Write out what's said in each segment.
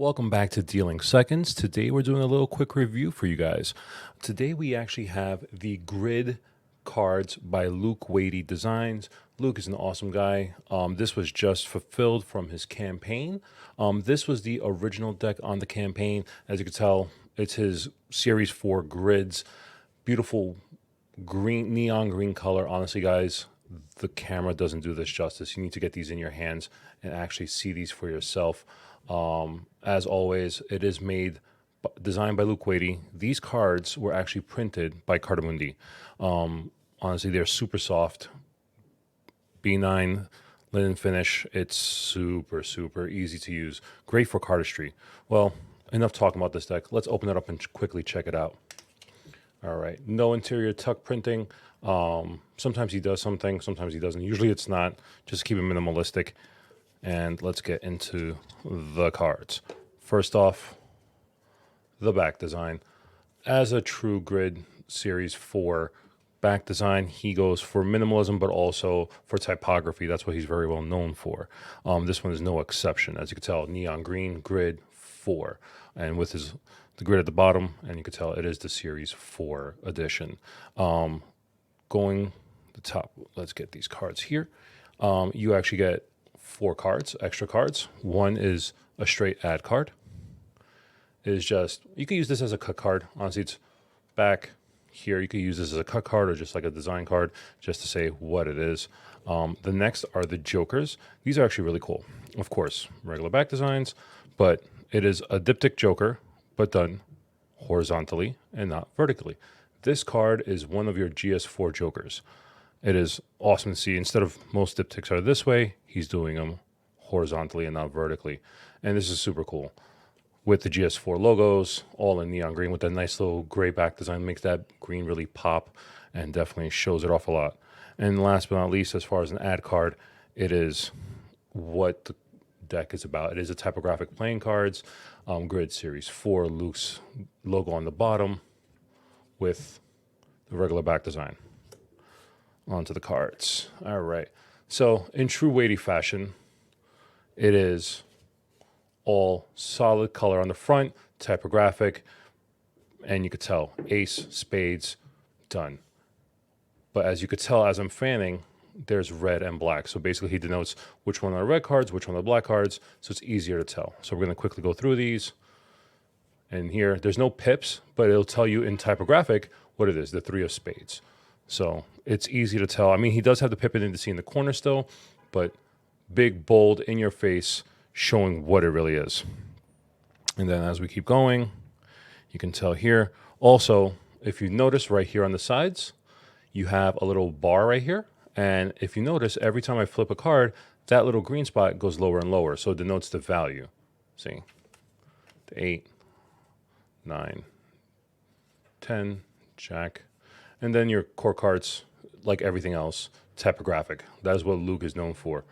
Welcome back to Dealing Seconds. Today we're doing a little quick review for you guys. Today we actually have the Grid cards by Luke Wadey Designs. Luke is an awesome guy. This was just fulfilled from his campaign. This was the original deck on the campaign. As you can tell, it's his Series 4 grids. Beautiful green, neon green color. Honestly, guys, the camera doesn't do this justice. You need to get these in your hands and actually see these for yourself. As always, it is designed by Luke Wadey. These cards were actually printed by Cartamundi. Honestly, they're super soft, B9 linen finish. It's super, super easy to use. Great for cardistry. Well, enough talking about this deck. Let's open it up and quickly check it out. All right, no interior tuck printing. Sometimes he does something, sometimes he doesn't. Usually it's not. Just keep it minimalistic. And let's get into the cards. First off, the back design. As a true Grid Series 4 back design, he goes for minimalism, but also for typography. That's what he's very well known for. This one is no exception. As you can tell, neon green, Grid 4. And with the grid at the bottom, and you can tell it is the Series 4 edition. Going the top, let's get these cards here. You actually get 4 cards, extra cards. One is a straight add card. It is just, you could use this as a cut card. Honestly, it's back here. You could use this as a cut card or just like a design card just to say what it is. The next are the jokers. These are actually really cool. Of course, regular back designs, but it is a diptych joker, but done horizontally and not vertically. This card is one of your GS4 jokers. It is awesome to see. Instead of most diptychs are this way, he's doing them horizontally and not vertically. And this is super cool. With the GS4 logos, all in neon green with that nice little gray back design, makes that green really pop and definitely shows it off a lot. And last but not least, as far as an ad card, it is what the deck is about. It is a typographic playing cards, Grid Series 4, Luke's logo on the bottom with the regular back design. Onto the cards. All right. So in true Wadey fashion, it is all solid color on the front, typographic, and you could tell ace, spades, done. But as you could tell as I'm fanning, there's red and black. So basically he denotes which one are red cards, which one are black cards, so it's easier to tell. So we're going to quickly go through these. And here, there's no pips, but it'll tell you in typographic what it is, the 3 of spades. So it's easy to tell. I mean, he does have the pip indice in the corner still, but big, bold, in your face, showing what it really is. And then as we keep going, you can tell here. Also, if you notice right here on the sides, you have a little bar right here. And if you notice, every time I flip a card, that little green spot goes lower and lower. So it denotes the value. See? The 8, 9, 10, Jack. And then your core cards, like everything else, typographic. That is what Luke is known for.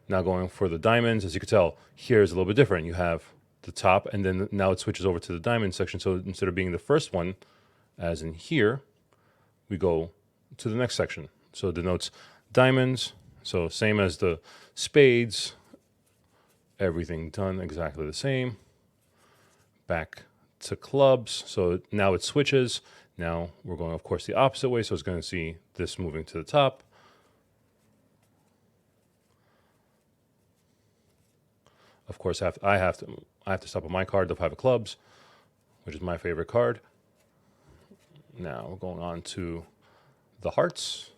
Now going for the diamonds, as you can tell, here is a little bit different. You have the top, and then now it switches over to the diamond section. So instead of being the first one, as in here, we go to the next section. So it denotes diamonds. So same as the spades, everything done exactly the same. Back to clubs. So now it switches. Now we're going, of course, the opposite way, so it's going to see this moving to the top. Of course, I have to stop on my card, the 5 of clubs, which is my favorite card. Now we're going on to the hearts.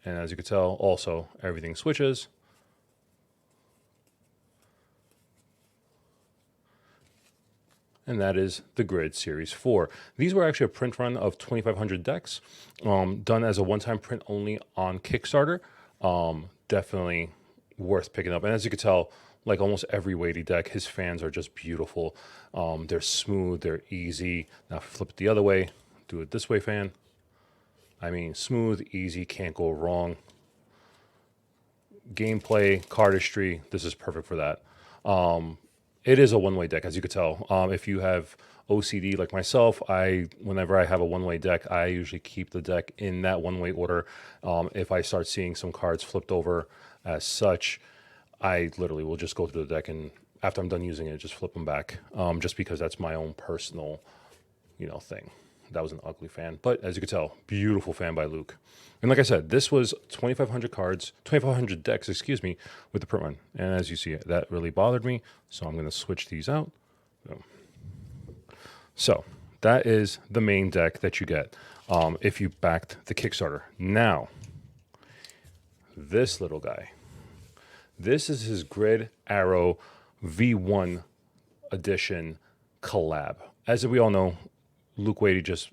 And as you can tell, also everything switches. And that is the Grid Series 4. These were actually a print run of 2,500 decks, done as a one-time print only on Kickstarter. Definitely worth picking up. And as you can tell, like almost every Wadey deck, his fans are just beautiful. They're smooth, they're easy. Now flip it the other way, do it this way, fan. I mean, smooth, easy, can't go wrong. Gameplay, cardistry, this is perfect for that. It is a one-way deck, as you could tell. If you have OCD like myself, whenever I have a one-way deck, I usually keep the deck in that one-way order. If I start seeing some cards flipped over as such, I literally will just go through the deck and after I'm done using it, just flip them back, just because that's my own personal, thing. That was an ugly fan, but as you can tell, beautiful fan by Luke. And like I said, this was 2,500 cards, 2,500 decks, excuse me, with the print run. And as you see, that really bothered me, so I'm going to switch these out. Boom. So that is the main deck that you get if you backed the Kickstarter. Now, this little guy. This is his Grid-ARW V1 edition collab. As we all know, Luke Wadey just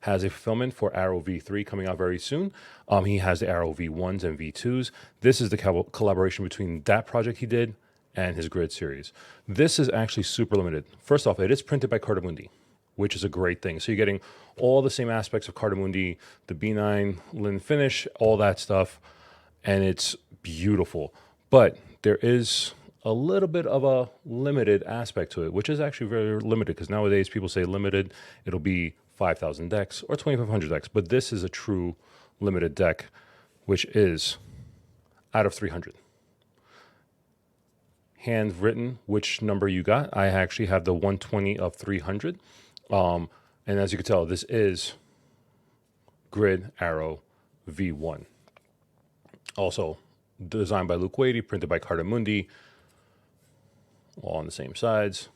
has a fulfillment for ARW V3 coming out very soon. He has the ARW V1s and V2s. This is the collaboration between that project he did and his Grid series. This is actually super limited. First off, it is printed by Cartamundi, which is a great thing. So you're getting all the same aspects of Cartamundi, the B9 linen finish, all that stuff, and it's beautiful. But there is a little bit of a limited aspect to it, which is actually very limited, because nowadays people say limited, it'll be 5,000 decks or 2,500 decks. But this is a true limited deck, which is out of 300. Handwritten, which number you got. I actually have the 120 of 300. And as you can tell, this is Grid-ARW V1. Also designed by Luke Wadey, printed by Cartamundi, all on the same sides.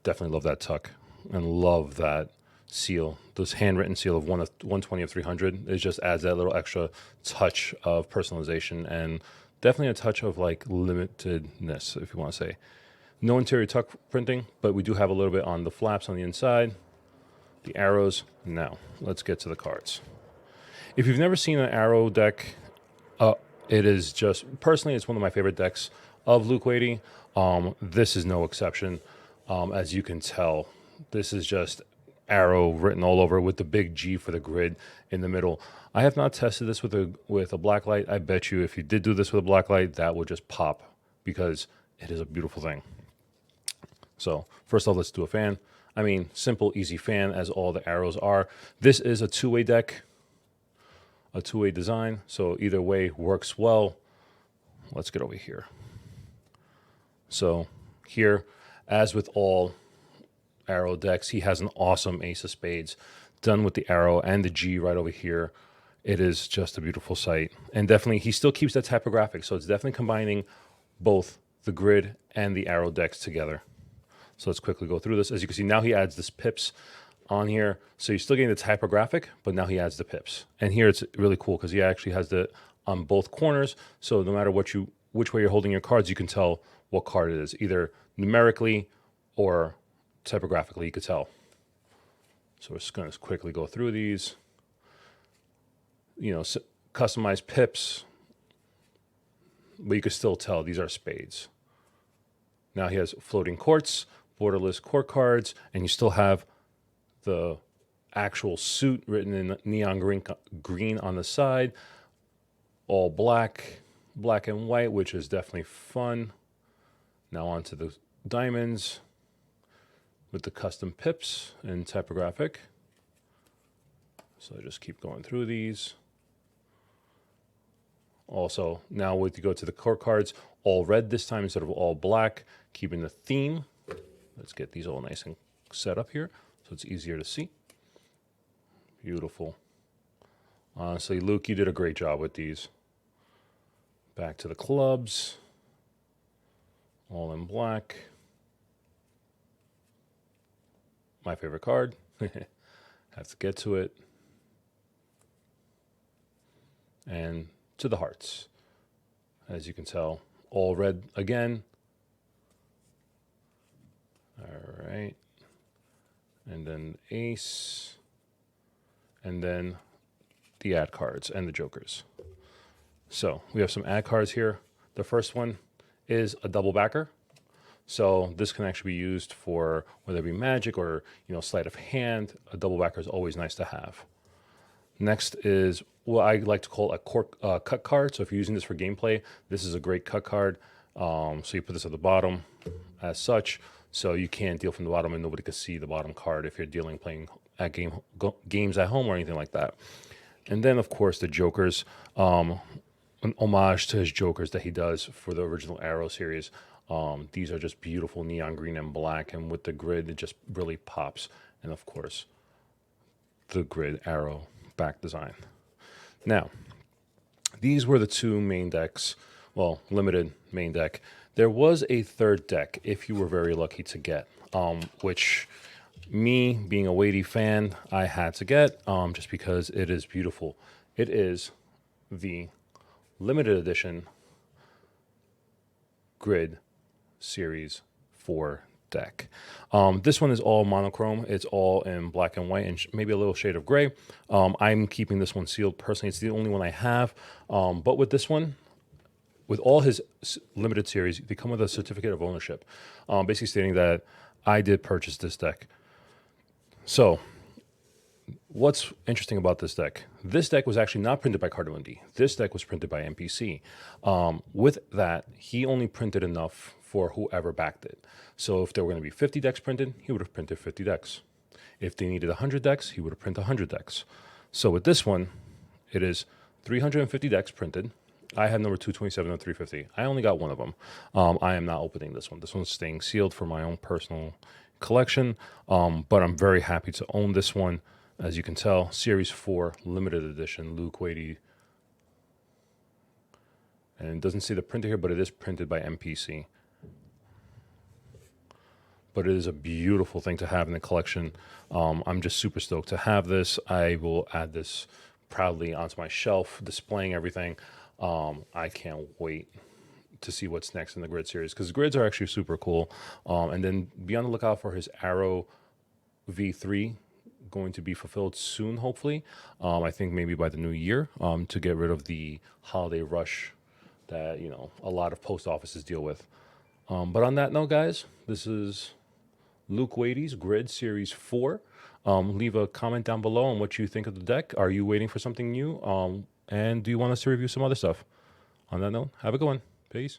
Definitely love that tuck and love that seal. This handwritten seal of 120 of 300. It just adds that little extra touch of personalization and definitely a touch of like limitedness, if you want to say. No interior tuck printing, but we do have a little bit on the flaps on the inside, the arrows. Now, let's get to the cards. If you've never seen an ARW deck, it is just, personally, it's one of my favorite decks of Luke Wadey. This is no exception. As you can tell, this is just ARW written all over with the big G for the grid in the middle. I have not tested this with a black light. I bet you if you did do this with a black light, that would just pop, because it is a beautiful thing. So first off, let's do a fan. I mean, simple, easy fan, as all the arrows are. This is a two-way deck, a two-way design, so either way works well. Let's get over here. So here, as with all ARW decks, he has an awesome Ace of Spades done with the arrow and the G right over here. It is just a beautiful sight. And definitely, he still keeps that typographic, so it's definitely combining both the Grid and the ARW decks together. So let's quickly go through this. As you can see, now he adds this pips on here. So you're still getting the typographic, but now he adds the pips. And here it's really cool because he actually has the on both corners. So no matter which way you're holding your cards, you can tell what card it is, either numerically or typographically, you could tell. So we're just going to quickly go through these. You know, customized pips, but you can still tell these are spades. Now he has floating courts, borderless court cards, and you still have the actual suit written in neon green on the side, all black and white, which is definitely fun. Now on to the diamonds with the custom pips and typographic. So I just keep going through these. Also, now with you go to the court cards, all red this time instead of all black, keeping the theme. Let's get these all nice and set up here so it's easier to see. Beautiful. Honestly, Luke, you did a great job with these. Back to the clubs. All in black. My favorite card. Have to get to it. And to the hearts. As you can tell, all red again. All right. And then ace. And then the ad cards and the jokers. So we have some ad cards here. The first one is a double backer. So this can actually be used for whether it be magic or, sleight of hand. A double backer is always nice to have. Next is what I like to call a cut card. So if you're using this for gameplay, this is a great cut card. So you put this at the bottom as such, so you can't deal from the bottom and nobody can see the bottom card if you're playing at games at home or anything like that. And then, of course, the jokers. an homage to his Jokers that he does for the original Arrow series. These are just beautiful neon green and black, and with the grid, it just really pops. And of course, the Grid-ARW back design. Now, these were the two main decks, well, limited main deck. There was a third deck if you were very lucky to get, which me being a Wadey fan, I had to get just because it is beautiful. It is the limited edition Grid Series 4 deck. This one is all monochrome. It's all in black and white and maybe a little shade of gray. I'm keeping this one sealed personally. It's the only one I have. But with this one, with all his limited series, they come with a certificate of ownership, basically stating that I did purchase this deck. So what's interesting about this deck? This deck was actually not printed by Cartamundi. This deck was printed by MPC. With that, he only printed enough for whoever backed it. So if there were going to be 50 decks printed, he would have printed 50 decks. If they needed 100 decks, he would have printed 100 decks. So with this one, it is 350 decks printed. I had number 227 and 350. I only got one of them. I am not opening this one. This one's staying sealed for my own personal collection, but I'm very happy to own this one. As you can tell, Series 4 limited edition Luke Wadey. And it doesn't say the printer here, but it is printed by MPC. But it is a beautiful thing to have in the collection. I'm just super stoked to have this. I will add this proudly onto my shelf, displaying everything. I can't wait to see what's next in the Grid series, because grids are actually super cool. And then be on the lookout for his Arrow V3 going to be fulfilled soon, hopefully. I think maybe by the new year, to get rid of the holiday rush that, you know, a lot of post offices deal with. But on that note, guys, this is Luke Wadey's Grid Series 4. Leave a comment down below on what you think of the deck. Are you waiting for something new? And do you want us to review some other stuff? On that note, have a good one. Peace.